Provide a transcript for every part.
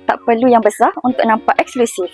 Tak perlu yang besar untuk nampak eksklusif.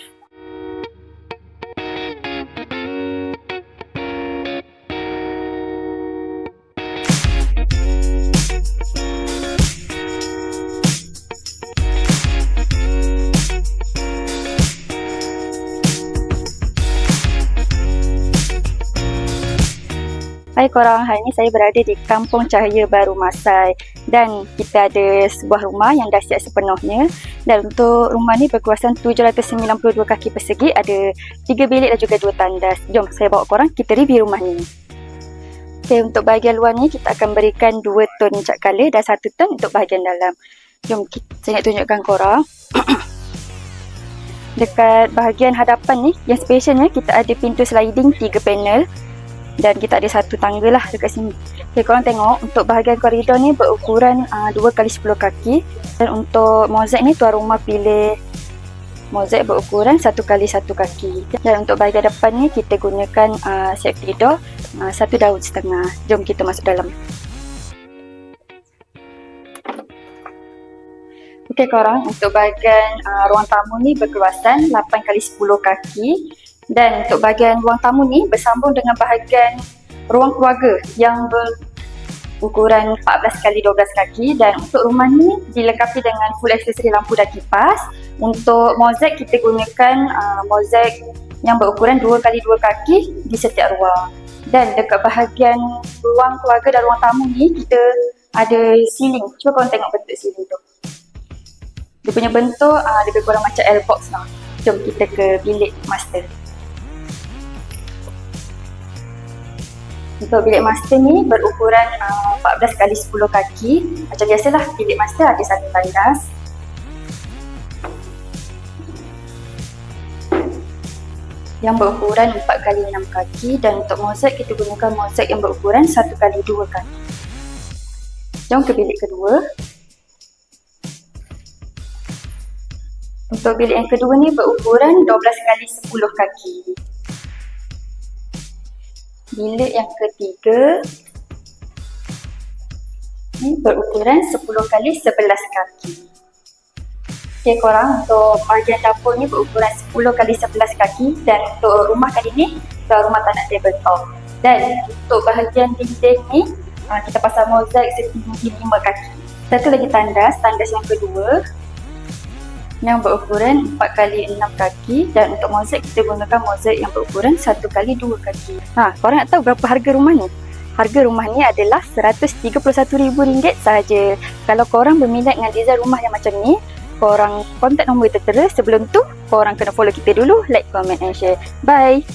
Hai korang, hari ni saya berada di Kampung Cahaya Baru Masai dan kita ada sebuah rumah yang dah siap sepenuhnya. Dan untuk rumah ni berkuasaan 792 kaki persegi, ada 3 bilik dan juga 2 tandas. Jom saya bawa korang kita review rumah ni. Okay, untuk bahagian luar ni kita akan berikan 2 tone cat colour dan 1 tone untuk bahagian dalam. Jom saya nak tunjukkan korang. Dekat bahagian hadapan ni, yang specialnya kita ada pintu sliding 3 panel. Dan kita ada 1 tangga lah dekat sini. Okay, korang tengok untuk bahagian koridor ni berukuran 2x10 kaki. Dan untuk mozaik ni tuan rumah pilih mozaik berukuran 1x1 kaki. Dan untuk bahagian depan ni kita gunakan safety door 1 daun setengah. Jom kita masuk dalam. Okay korang, untuk bahagian ruang tamu ni berkeluasan 8x10 kaki. Dan untuk bahagian ruang tamu ni bersambung dengan bahagian ruang keluarga yang berukuran 14x12 kaki. Dan untuk rumah ni dilengkapi dengan full aksesori lampu dan kipas. Untuk mozaik kita gunakan mozaik yang berukuran 2x2 kaki di setiap ruang. Dan dekat bahagian ruang keluarga dan ruang tamu ni kita ada ceiling. Cuba korang tengok bentuk ceiling tu. Dia punya bentuk lebih kurang macam L-box lah. Jom kita ke bilik master. Untuk bilik master ni berukuran 14x10 kaki. Macam biasalah bilik master ada 1 tandas. Yang berukuran 4x6 kaki. Dan untuk mozaik kita gunakan mozaik yang berukuran 1x2 kaki. Jom ke bilik kedua. Untuk bilik yang kedua ni berukuran 12x10 kaki. Bilik yang ketiga ni berukuran 10x11 kaki. Okay korang, untuk bahagian dapur ni berukuran 10x11 kaki. Dan untuk rumah kali ni, tuan rumah tak nak tabletop. Dan untuk bahagian dinding ni kita pasang mozaik setinggi 5 kaki. Satu lagi tandas yang kedua yang berukuran 4x6 kaki. Dan untuk mozaik kita gunakan mozaik yang berukuran 1x2 kaki. Korang nak tahu berapa harga rumah ni? Harga rumah ni adalah RM131,000 sahaja. Kalau korang berminat dengan design rumah yang macam ni, korang kontak nombor tertera. Sebelum tu korang kena follow kita dulu, like, comment and share. Bye.